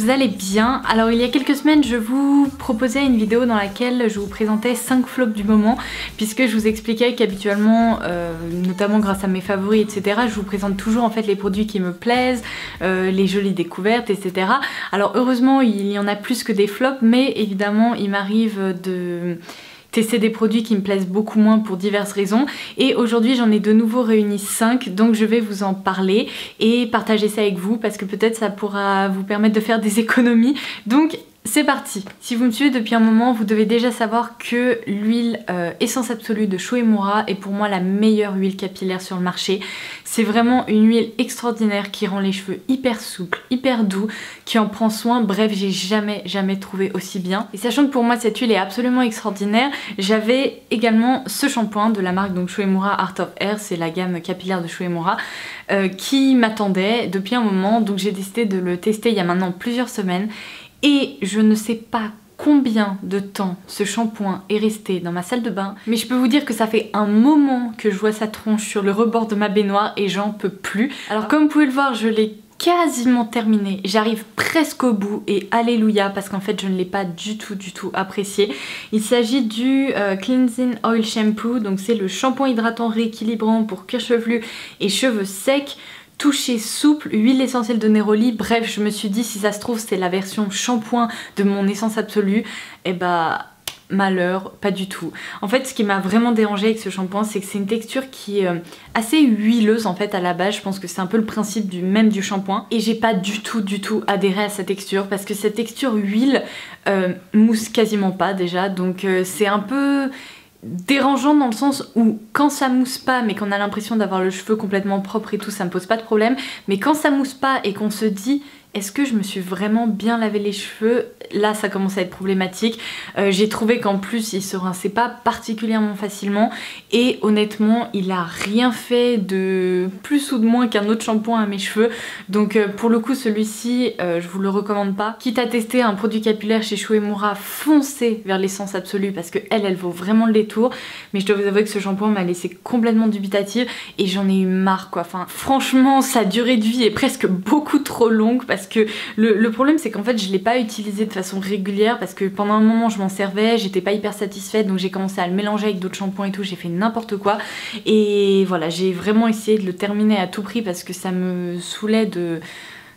vous allez bien. Alors il y a quelques semaines je vous proposais une vidéo dans laquelle je vous présentais 5 flops du moment, puisque je vous expliquais qu'habituellement, notamment grâce à mes favoris etc, je vous présente toujours en fait les produits qui me plaisent, les jolies découvertes etc. Alors heureusement il y en a plus que des flops, mais évidemment il m'arrive de tester des produits qui me plaisent beaucoup moins pour diverses raisons, et aujourd'hui j'en ai de nouveau réuni 5, donc je vais vous en parler et partager ça avec vous parce que peut-être ça pourra vous permettre de faire des économies. Donc c'est parti. Si vous me suivez depuis un moment, vous devez déjà savoir que l'huile Essence Absolue de Shu Uemura est pour moi la meilleure huile capillaire sur le marché. C'est vraiment une huile extraordinaire qui rend les cheveux hyper souples, hyper doux, qui en prend soin. Bref, j'ai jamais trouvé aussi bien. Et sachant que pour moi cette huile est absolument extraordinaire, j'avais également ce shampoing de la marque donc Shu Uemura Art of Hair, c'est la gamme capillaire de Shu Uemura, qui m'attendait depuis un moment, donc j'ai décidé de le tester il y a maintenant plusieurs semaines. Et je ne sais pas combien de temps ce shampoing est resté dans ma salle de bain, mais je peux vous dire que ça fait un moment que je vois sa tronche sur le rebord de ma baignoire et j'en peux plus. Alors comme vous pouvez le voir, je l'ai quasiment terminé, j'arrive presque au bout et alléluia, parce qu'en fait je ne l'ai pas du tout apprécié. Il s'agit du Cleansing Oil Shampoo, donc c'est le shampoing hydratant rééquilibrant pour cuir chevelu et cheveux secs. Toucher souple, huile essentielle de néroli. Bref, je me suis dit si ça se trouve c'est la version shampoing de mon Essence Absolue, et bah malheur, pas du tout. En fait ce qui m'a vraiment dérangé avec ce shampoing, c'est que c'est une texture qui est assez huileuse en fait à la base. Je pense que c'est un peu le principe du shampoing, et j'ai pas du tout adhéré à sa texture, parce que cette texture huile mousse quasiment pas déjà, donc c'est un peu dérangeant dans le sens où quand ça mousse pas mais qu'on a l'impression d'avoir le cheveu complètement propre et tout, ça me pose pas de problème, mais quand ça mousse pas et qu'on se dit est-ce que je me suis vraiment bien lavé les cheveux, là ça commence à être problématique. J'ai trouvé qu'en plus il se rinçait pas particulièrement facilement, et honnêtement il a rien fait de plus ou de moins qu'un autre shampoing à mes cheveux, donc pour le coup celui-ci je vous le recommande pas. Quitte à tester un produit capillaire chez Shu Uemura, foncez vers l'Essence Absolue parce que elle vaut vraiment le détour, mais je dois vous avouer que ce shampoing m'a laissé complètement dubitative et j'en ai eu marre quoi. Enfin franchement sa durée de vie est presque beaucoup trop longue, parce que le problème c'est qu'en fait je l'ai pas utilisé de façon régulière, parce que pendant un moment je m'en servais, j'étais pas hyper satisfaite, donc j'ai commencé à le mélanger avec d'autres shampoings et tout, j'ai fait n'importe quoi, et voilà, j'ai vraiment essayé de le terminer à tout prix parce que ça me saoulait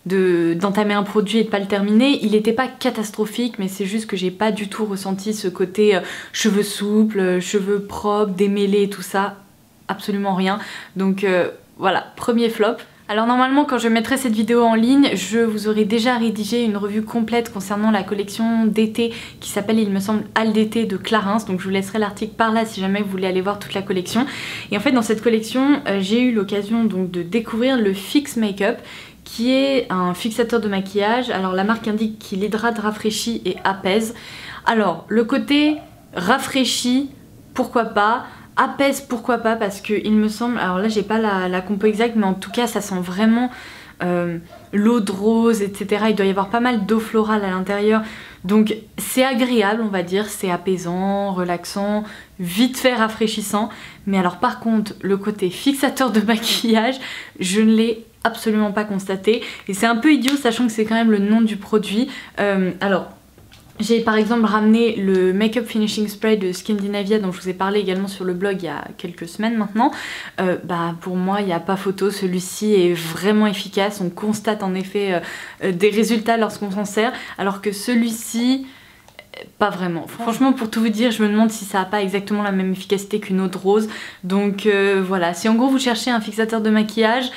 d'entamer un produit et de pas le terminer. Il était pas catastrophique, mais c'est juste que j'ai pas du tout ressenti ce côté cheveux souples, cheveux propres, démêlés, tout ça, absolument rien. Donc voilà, premier flop. Alors normalement quand je mettrai cette vidéo en ligne, je vous aurai déjà rédigé une revue complète concernant la collection d'été qui s'appelle il me semble Al d'été de Clarins, donc je vous laisserai l'article par là si jamais vous voulez aller voir toute la collection. Et en fait dans cette collection j'ai eu l'occasion donc de découvrir le Fix Makeup, qui est un fixateur de maquillage. Alors la marque indique qu'il hydrate, rafraîchit et apaise. Alors le côté rafraîchi, pourquoi pas, apaise pourquoi pas, parce que il me semble, alors là j'ai pas la compo exacte, mais en tout cas ça sent vraiment l'eau de rose etc. Il doit y avoir pas mal d'eau florale à l'intérieur, donc c'est agréable on va dire, c'est apaisant, relaxant, vite fait rafraîchissant. Mais alors par contre le côté fixateur de maquillage, je ne l'ai absolument pas constaté, et c'est un peu idiot sachant que c'est quand même le nom du produit. Alors j'ai par exemple ramené le Makeup Finishing Spray de Skindinavia dont je vous ai parlé également sur le blog il y a quelques semaines maintenant. Bah pour moi il n'y a pas photo, celui-ci est vraiment efficace, on constate en effet des résultats lorsqu'on s'en sert, alors que celui-ci pas vraiment. Franchement pour tout vous dire je me demande si ça n'a pas exactement la même efficacité qu'une eau de rose. Donc voilà, si en gros vous cherchez un fixateur de maquillage,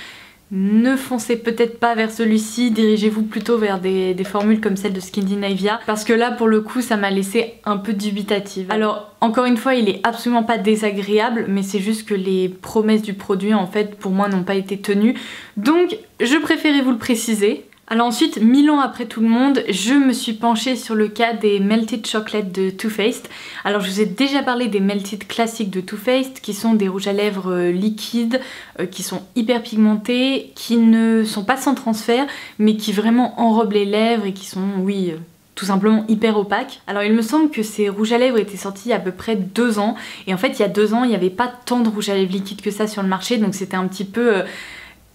ne foncez peut-être pas vers celui-ci, dirigez-vous plutôt vers des formules comme celle de Skindinavia, parce que là pour le coup ça m'a laissé un peu dubitative. Alors encore une fois il est absolument pas désagréable, mais c'est juste que les promesses du produit en fait pour moi n'ont pas été tenues, donc je préférais vous le préciser. Alors ensuite, 1000 ans après tout le monde, je me suis penchée sur le cas des Melted Chocolate de Too Faced. Alors je vous ai déjà parlé des Melted classiques de Too Faced, qui sont des rouges à lèvres liquides, qui sont hyper pigmentés, qui ne sont pas sans transfert, mais qui vraiment enrobent les lèvres et qui sont, oui, tout simplement hyper opaques. Alors il me semble que ces rouges à lèvres étaient sortis il y a à peu près 2 ans, et en fait il y a 2 ans il n'y avait pas tant de rouges à lèvres liquides que ça sur le marché, donc c'était un petit peu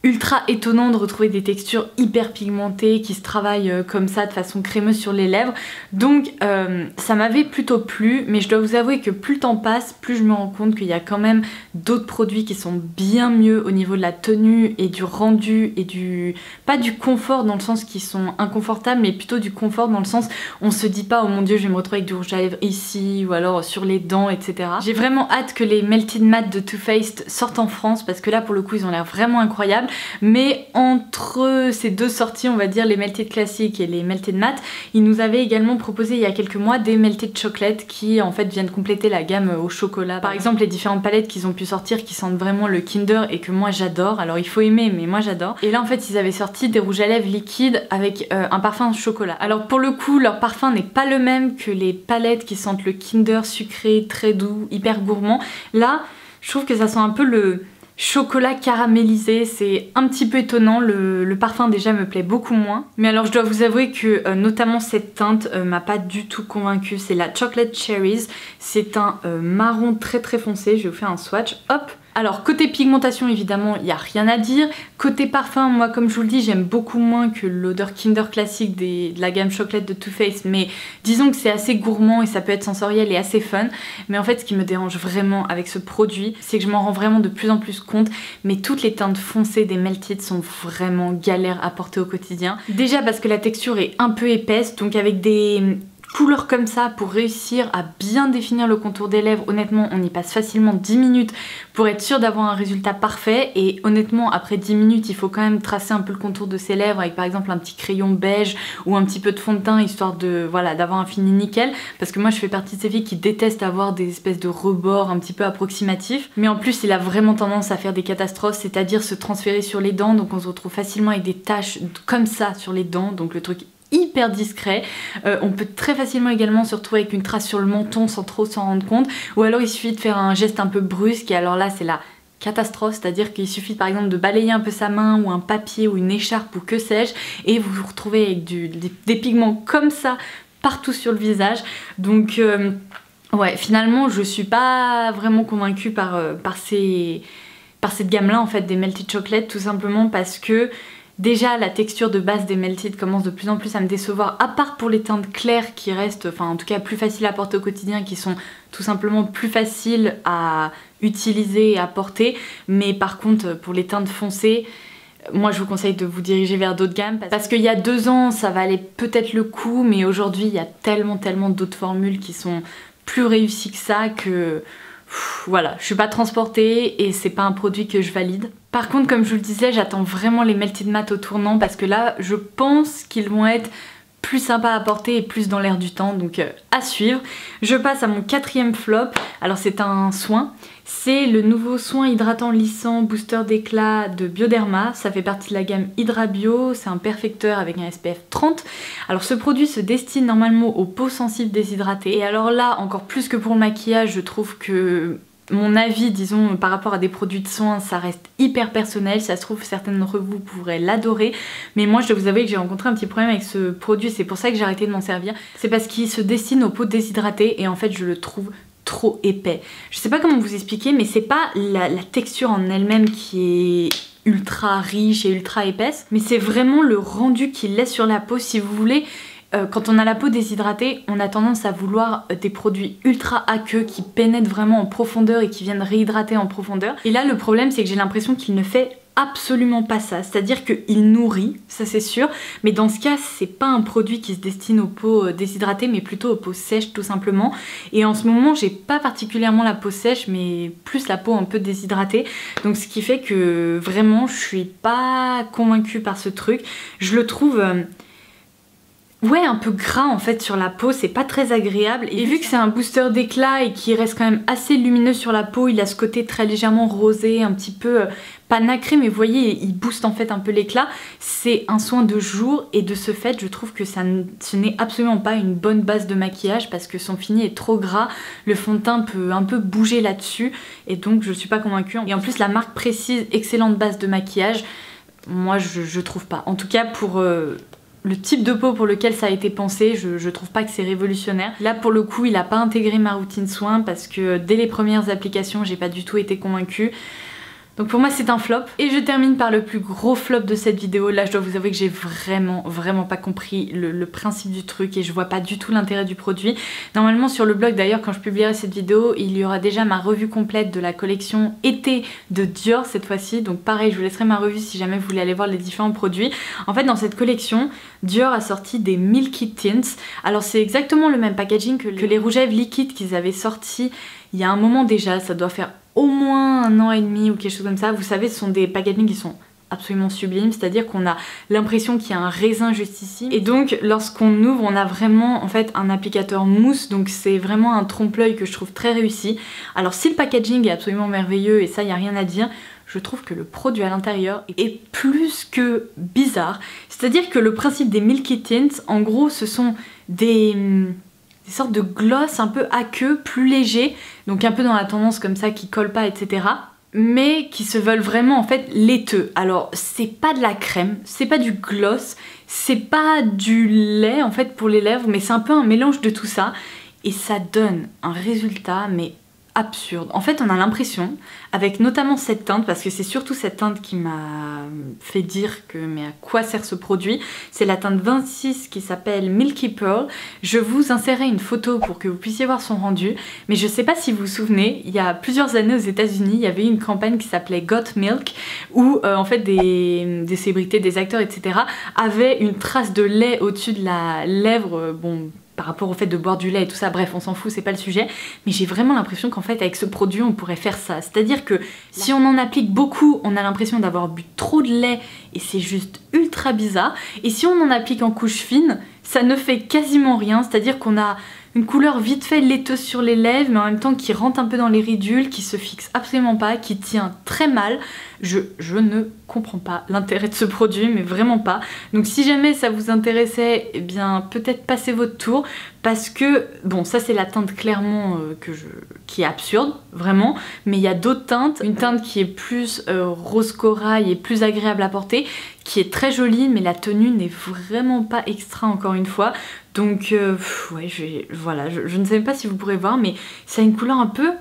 ultra étonnant de retrouver des textures hyper pigmentées qui se travaillent comme ça de façon crémeuse sur les lèvres. Donc ça m'avait plutôt plu, mais je dois vous avouer que plus le temps passe, plus je me rends compte qu'il y a quand même d'autres produits qui sont bien mieux au niveau de la tenue et du rendu et du... pas du confort dans le sens qu'ils sont inconfortables, mais plutôt du confort dans le sens on se dit pas oh mon dieu je vais me retrouver avec du rouge à lèvres ici ou alors sur les dents, etc. J'ai vraiment hâte que les Melted Matte de Too Faced sortent en France parce que là pour le coup ils ont l'air vraiment incroyables. Mais entre ces deux sorties, on va dire les Melted Classic et les Melted Matte, ils nous avaient également proposé il y a quelques mois des Melted Chocolate qui en fait viennent compléter la gamme au chocolat. Par exemple les différentes palettes qu'ils ont pu sortir qui sentent vraiment le Kinder et que moi j'adore. Alors il faut aimer mais moi j'adore. Et là en fait ils avaient sorti des rouges à lèvres liquides avec un parfum chocolat. Alors pour le coup leur parfum n'est pas le même que les palettes qui sentent le Kinder sucré, très doux, hyper gourmand. Là je trouve que ça sent un peu le chocolat caramélisé, c'est un petit peu étonnant, le parfum déjà me plaît beaucoup moins. Mais alors je dois vous avouer que notamment cette teinte m'a pas du tout convaincue, c'est la Chocolate Cherries, c'est un marron très très foncé, je vais vous faire un swatch, hop. Alors côté pigmentation évidemment il n'y a rien à dire, côté parfum moi comme je vous le dis j'aime beaucoup moins que l'odeur Kinder classique de la gamme chocolate de Too Faced, mais disons que c'est assez gourmand et ça peut être sensoriel et assez fun. Mais en fait ce qui me dérange vraiment avec ce produit c'est que je m'en rends vraiment de plus en plus compte, mais toutes les teintes foncées des Melted sont vraiment galères à porter au quotidien. Déjà parce que la texture est un peu épaisse, donc avec des couleurs comme ça pour réussir à bien définir le contour des lèvres, honnêtement on y passe facilement 10 minutes pour être sûr d'avoir un résultat parfait. Et honnêtement après 10 minutes il faut quand même tracer un peu le contour de ses lèvres avec par exemple un petit crayon beige ou un petit peu de fond de teint histoire de voilà d'avoir un fini nickel, parce que moi je fais partie de ces filles qui détestent avoir des espèces de rebords un petit peu approximatifs. Mais en plus il a vraiment tendance à faire des catastrophes, c'est-à-dire se transférer sur les dents, donc on se retrouve facilement avec des taches comme ça sur les dents, donc le truc hyper discret. On peut très facilement également se retrouver avec une trace sur le menton sans trop s'en rendre compte, ou alors il suffit de faire un geste un peu brusque et alors là c'est la catastrophe, c'est-à-dire qu'il suffit par exemple de balayer un peu sa main ou un papier ou une écharpe ou que sais-je et vous vous retrouvez avec des pigments comme ça partout sur le visage. Donc ouais finalement je suis pas vraiment convaincue par cette gamme là en fait des Melted Chocolate, tout simplement parce que déjà la texture de base des Melted commence de plus en plus à me décevoir, à part pour les teintes claires qui restent, enfin en tout cas plus faciles à porter au quotidien, qui sont tout simplement plus faciles à utiliser et à porter. Mais par contre pour les teintes foncées, moi je vous conseille de vous diriger vers d'autres gammes, parce qu'il y a 2 ans ça valait peut-être le coup, mais aujourd'hui il y a tellement d'autres formules qui sont plus réussies que ça que... Voilà, je suis pas transportée et c'est pas un produit que je valide. Par contre, comme je vous le disais, j'attends vraiment les Melted Matte au tournant parce que là, je pense qu'ils vont être plus sympas à porter et plus dans l'air du temps, donc à suivre. Je passe à mon 4e flop. Alors c'est un soin, c'est le nouveau soin hydratant lissant booster d'éclat de Bioderma. Ça fait partie de la gamme Hydra Bio, c'est un perfecteur avec un SPF 30. Alors ce produit se destine normalement aux peaux sensibles déshydratées, et alors là encore plus que pour le maquillage, je trouve que mon avis, disons, par rapport à des produits de soins, ça reste hyper personnel. Ça se trouve, certaines d'entre vous pourraient l'adorer. Mais moi, je dois vous avouer que j'ai rencontré un petit problème avec ce produit. C'est pour ça que j'ai arrêté de m'en servir. C'est parce qu'il se destine aux peaux déshydratées et en fait, je le trouve trop épais. Je sais pas comment vous expliquer, mais c'est pas la texture en elle-même qui est ultra riche et ultra épaisse, mais c'est vraiment le rendu qu'il laisse sur la peau. Si vous voulez, quand on a la peau déshydratée, on a tendance à vouloir des produits ultra aqueux qui pénètrent vraiment en profondeur et qui viennent réhydrater en profondeur. Et là le problème c'est que j'ai l'impression qu'il ne fait absolument pas ça, c'est-à-dire qu'il nourrit, ça c'est sûr, mais dans ce cas c'est pas un produit qui se destine aux peaux déshydratées mais plutôt aux peaux sèches tout simplement. Et en ce moment j'ai pas particulièrement la peau sèche mais plus la peau un peu déshydratée, donc ce qui fait que vraiment je suis pas convaincue par ce truc. Je le trouve... ouais, un peu gras en fait sur la peau, c'est pas très agréable. Et vu que c'est un booster d'éclat et qui reste quand même assez lumineux sur la peau, il a ce côté très légèrement rosé, un petit peu pas nacré, mais vous voyez, il booste en fait un peu l'éclat. C'est un soin de jour et de ce fait, je trouve que ce n'est absolument pas une bonne base de maquillage parce que son fini est trop gras. Le fond de teint peut un peu bouger là-dessus et donc je suis pas convaincue. Et en plus, la marque précise excellente base de maquillage. Moi, je trouve pas. En tout cas, pour... le type de peau pour lequel ça a été pensé, je trouve pas que c'est révolutionnaire. Là pour le coup il a pas intégré ma routine soin parce que dès les premières applications j'ai pas du tout été convaincue. Donc pour moi c'est un flop. Et je termine par le plus gros flop de cette vidéo. Là je dois vous avouer que j'ai vraiment pas compris le principe du truc et je vois pas du tout l'intérêt du produit. Normalement sur le blog d'ailleurs quand je publierai cette vidéo il y aura déjà ma revue complète de la collection été de Dior cette fois-ci. Donc pareil je vous laisserai ma revue si jamais vous voulez aller voir les différents produits. En fait dans cette collection Dior a sorti des Milky Tints. Alors c'est exactement le même packaging que les rouges à lèvres liquides qu'ils avaient sorti il y a un moment déjà, ça doit faire au moins 1 an et demi ou quelque chose comme ça. Vous savez, ce sont des packagings qui sont absolument sublimes, c'est-à-dire qu'on a l'impression qu'il y a un raisin juste ici. Et donc, lorsqu'on ouvre, on a vraiment en fait un applicateur mousse, donc c'est vraiment un trompe-l'œil que je trouve très réussi. Alors si le packaging est absolument merveilleux et ça, il n'y a rien à dire, je trouve que le produit à l'intérieur est plus que bizarre. C'est-à-dire que le principe des Milky Tints, en gros, ce sont des sortes de gloss un peu aqueux, plus légers, donc un peu dans la tendance comme ça qui colle pas, etc. Mais qui se veulent vraiment en fait laiteux. Alors c'est pas de la crème, c'est pas du gloss, c'est pas du lait en fait pour les lèvres, mais c'est un peu un mélange de tout ça et ça donne un résultat mais absurde. En fait on a l'impression, avec notamment cette teinte, parce que c'est surtout cette teinte qui m'a fait dire que mais à quoi sert ce produit, c'est la teinte 26 qui s'appelle Milky Pearl. Je vous insérerai une photo pour que vous puissiez voir son rendu, mais je sais pas si vous vous souvenez, il y a plusieurs années aux États-Unis il y avait une campagne qui s'appelait Got Milk où en fait des célébrités, des acteurs, etc. avaient une trace de lait au-dessus de la lèvre, bon, par rapport au fait de boire du lait et tout ça, bref on s'en fout, c'est pas le sujet, mais j'ai vraiment l'impression qu'en fait avec ce produit on pourrait faire ça, c'est-à-dire que si on en applique beaucoup on a l'impression d'avoir bu trop de lait et c'est juste ultra bizarre, et si on en applique en couche fine ça ne fait quasiment rien, c'est-à-dire qu'on a une couleur vite fait laiteuse sur les lèvres mais en même temps qui rentre un peu dans les ridules, qui se fixe absolument pas, qui tient très mal. Je ne comprends pas l'intérêt de ce produit, mais vraiment pas. Donc si jamais ça vous intéressait, eh bien peut-être passez votre tour, parce que bon ça c'est la teinte clairement qui est absurde vraiment, mais il y a d'autres teintes, une teinte qui est plus rose corail et plus agréable à porter, qui est très jolie mais la tenue n'est vraiment pas extra encore une fois. Donc ouais voilà, je ne sais pas si vous pourrez voir mais ça a une couleur un peu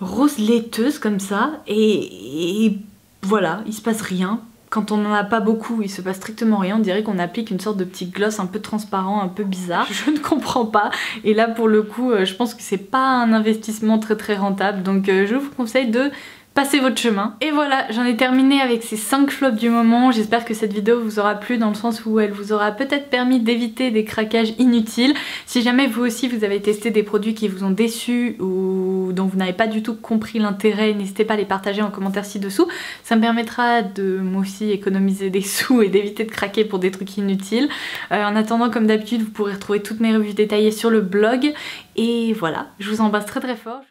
rose laiteuse comme ça et voilà, il se passe rien. Quand on n'en a pas beaucoup, il se passe strictement rien. On dirait qu'on applique une sorte de petit gloss un peu transparent, un peu bizarre. Je ne comprends pas. Et là, pour le coup, je pense que c'est pas un investissement très rentable. Donc je vous conseille de passez votre chemin. Et voilà, j'en ai terminé avec ces 5 flops du moment. J'espère que cette vidéo vous aura plu dans le sens où elle vous aura peut-être permis d'éviter des craquages inutiles. Si jamais vous aussi vous avez testé des produits qui vous ont déçu ou dont vous n'avez pas du tout compris l'intérêt, n'hésitez pas à les partager en commentaire ci-dessous. Ça me permettra de moi aussi économiser des sous et d'éviter de craquer pour des trucs inutiles. En attendant, comme d'habitude, vous pourrez retrouver toutes mes revues détaillées sur le blog. Et voilà, je vous embrasse très fort.